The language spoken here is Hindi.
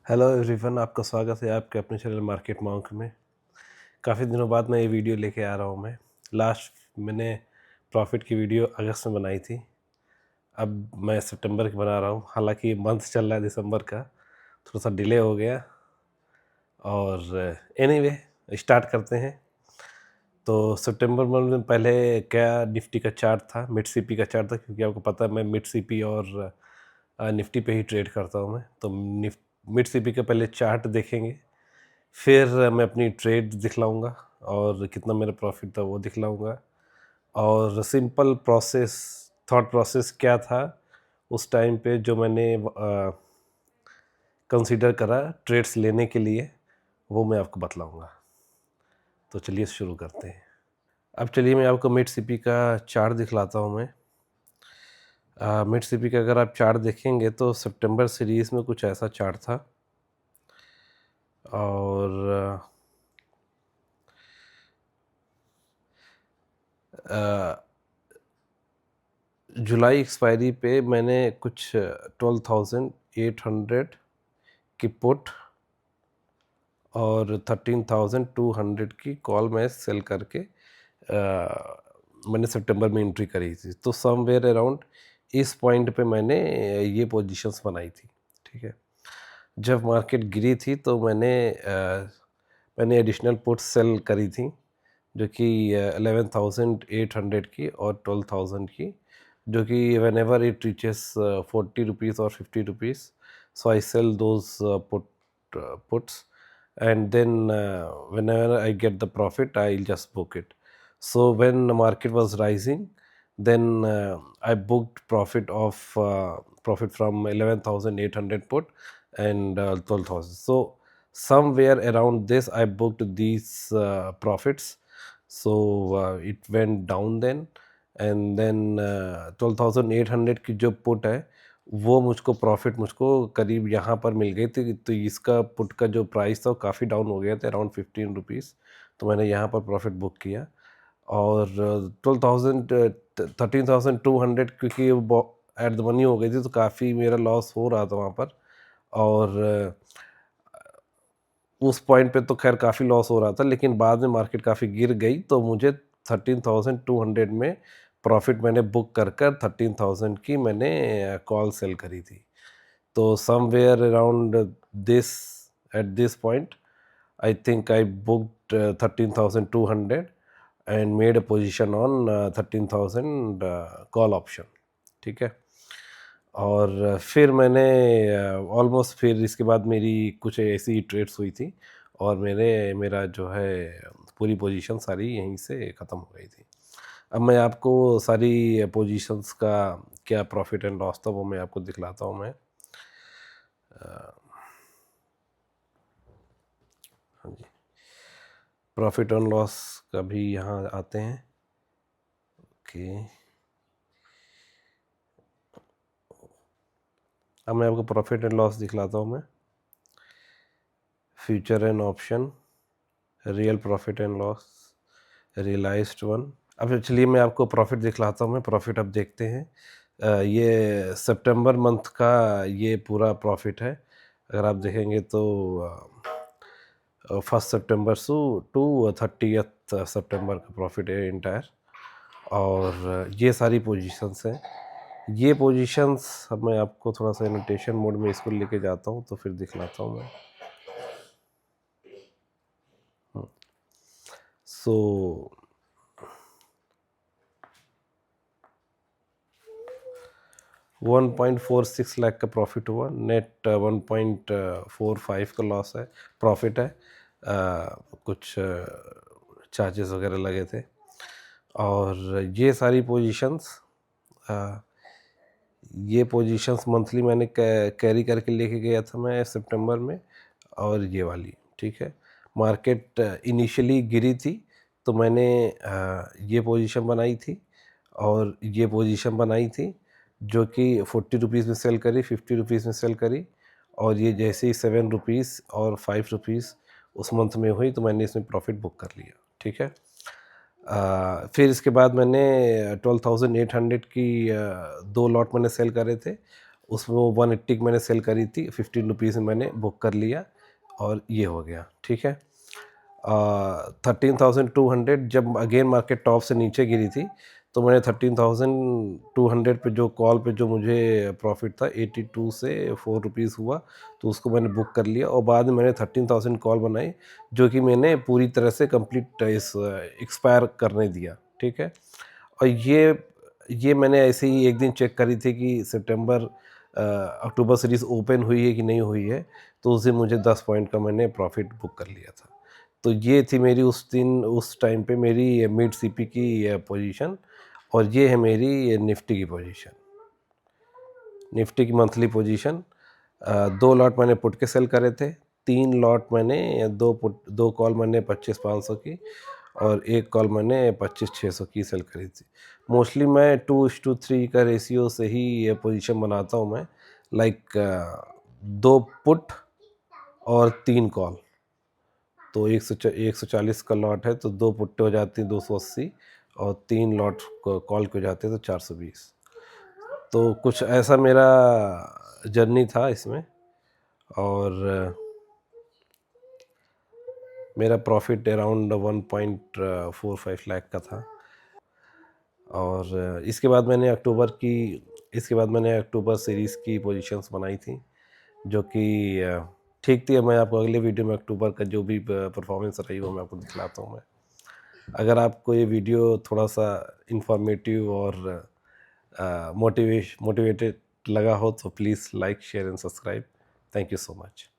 हेलो एवरीवन, आपका स्वागत है आपके अपने चैनल मार्केट मॉन्क में। काफ़ी दिनों बाद मैं ये वीडियो लेके आ रहा हूँ। लास्ट मैंने प्रॉफिट की वीडियो अगस्त में बनाई थी। अब मैं सितंबर की बना रहा हूँ। हालांकि मंथ चल रहा है दिसंबर का, थोड़ा सा डिले हो गया। और एनीवे स्टार्ट करते हैं। तो सितंबर मंथ में पहले क्या निफ्टी का चार्ट था, मिड सीपी का चार्ट था, क्योंकि आपको पता है मैं मिड सीपी और निफ्टी पे ही ट्रेड करता हूँ। मैं तो मिड सीपी का पहले चार्ट देखेंगे, फिर मैं अपनी ट्रेड दिखलाऊँगा और कितना मेरा प्रॉफिट था वो दिखलाऊँगा। और सिंपल प्रोसेस, थॉट प्रोसेस क्या था उस टाइम पे जो मैंने कंसीडर करा ट्रेड्स लेने के लिए, वो मैं आपको बतलाऊँगा। तो चलिए शुरू करते हैं। अब चलिए मैं आपको मिड सीपी का चार्ट दिखलाता हूँ। मैं मिड सीपी का अगर आप चार्ट देखेंगे तो सितंबर सीरीज़ में कुछ ऐसा चार्ट था। और जुलाई एक्सपायरी पे मैंने कुछ 12,800 की पुट और 13,200 की कॉल मैं सेल करके मैंने सितंबर में एंट्री करी थी। तो समवेयर अराउंड इस पॉइंट पे मैंने ये पोजीशंस बनाई थी। ठीक है, जब मार्केट गिरी थी तो मैंने एडिशनल पुट्स सेल करी थी, जो कि 11,800 की और 12,000 की, जो कि whenever it reaches 40 rupees और 50 rupees, so I sell those puts, and then whenever I get the profit I'll just book it. So when the market was rising, then I booked profit from 11,800 put and 12,000. So somewhere around this I booked these profits. So it went down then, and then 12,800 की जो पुट है वो मुझको करीब यहाँ पर मिल गई थी। तो इसका पुट का जो प्राइस था वो काफ़ी डाउन हो गया था, अराउंड 15 रुपीज़। तो मैंने यहाँ पर प्रॉफिट बुक किया। और 13,200 क्योंकि वो एट द मनी हो गई थी, तो काफ़ी मेरा लॉस हो रहा था वहाँ पर। और उस पॉइंट पे तो खैर काफ़ी लॉस हो रहा था, लेकिन बाद में मार्केट काफ़ी गिर गई तो मुझे 13,200 में प्रॉफिट मैंने बुक कर 13,000 की मैंने कॉल सेल करी थी। तो somewhere around this at this point I think I booked 13,200 and made a position on 13,000 call option. ठीक है, और फिर मैंने ऑलमोस्ट फिर इसके बाद मेरी कुछ ऐसी ट्रेड्स हुई थी और मेरा जो है पूरी पोजीशन सारी यहीं से ख़त्म हो गई थी। अब मैं आपको सारी पोजीशंस का क्या प्रॉफिट एंड लॉस था वो मैं आपको दिखलाता हूँ। हाँ जी, प्रॉफिट एंड लॉस का भी यहाँ आते हैं। ओके, अब मैं आपको प्रॉफिट एंड लॉस दिखलाता हूँ। मैं future and option, real profit and loss, realised one. अब चलिए मैं आपको प्रॉफिट दिखलाता हूँ। मैं प्रॉफिट अब देखते हैं। ये सितंबर मंथ का ये पूरा प्रॉफिट है। अगर आप देखेंगे तो 1 सितंबर टू 30th सितंबर का प्रॉफिट है इंटायर। और ये सारी पोजीशंस हैं। ये पोजीशंस अब मैं आपको थोड़ा सा एनोटेशन मोड में इसको लेके जाता हूँ तो फिर दिखलाता हूँ मैं। सो 1.46 लाख का प्रॉफिट हुआ। नेट 1.45 का लॉस है, प्रॉफिट है। कुछ चार्जेस वगैरह लगे थे। और ये पोजीशंस मंथली मैंने कैरी करके लेके गया था मैं सितंबर में। और ये वाली, ठीक है, मार्केट इनिशियली गिरी थी तो मैंने ये पोजीशन बनाई थी और ये पोजीशन बनाई थी, जो कि 40 रुपीज़ में सेल करी, 50 रुपीज़ में सेल करी। और ये जैसे ही 7 रुपीज़ और 5 रुपीज़ उस मंथ में हुई तो मैंने इसमें प्रॉफिट बुक कर लिया। ठीक है, फिर इसके बाद मैंने 12,800 की 2 लॉट मैंने सेल करे थे। उसमें वो 180 की मैंने सेल करी थी, 15 रुपीज़ में मैंने बुक कर लिया और ये हो गया, ठीक है। 13,200 जब अगेन मार्केट टॉप से नीचे गिरी थी, तो मैंने 13,200 पे जो कॉल पे जो मुझे प्रॉफिट था 82 से 4 रुपीज़ हुआ, तो उसको मैंने बुक कर लिया और बाद में मैंने 13,000 कॉल बनाई, जो कि मैंने पूरी तरह से कंप्लीट इस एक्सपायर करने दिया, ठीक है। और ये मैंने ऐसे ही एक दिन चेक करी थी कि सितंबर अक्टूबर सीरीज़ ओपन हुई है कि नहीं हुई है, तो उस दिन मुझे 10 पॉइंट का मैंने प्रॉफिट बुक कर लिया था। तो ये थी मेरी उस दिन उस टाइम पे मेरी मिड सीपी की पोजीशन, और ये है मेरी निफ्टी की पोजीशन। निफ्टी की मंथली पोजीशन, 2 लॉट मैंने पुट के सेल करे थे, 3 लॉट मैंने 2 कॉल मैंने 25,500 की और 1 कॉल मैंने 25,600 की सेल करी थी। मोस्टली मैं 2:3 का रेशियो से ही ये पोजीशन बनाता हूँ मैं, लाइक 2 पुट और 3 कॉल। तो 140 का लॉट है तो 2 पुट्टे हो जाती हैं 280 और 3 लॉट कॉल के हो जाते हैं तो 420। तो कुछ ऐसा मेरा जर्नी था इसमें, और मेरा प्रॉफिट अराउंड 1.45 लाख का था। और इसके बाद मैंने अक्टूबर सीरीज़ की पोजीशंस बनाई थी, जो कि ठीक थी। मैं आपको अगले वीडियो में अक्टूबर का जो भी परफॉर्मेंस रही वो मैं आपको दिखलाता हूँ मैं। अगर आपको ये वीडियो थोड़ा सा इंफॉर्मेटिव और मोटिवेटेड लगा हो तो please like share and subscribe. Thank you so much.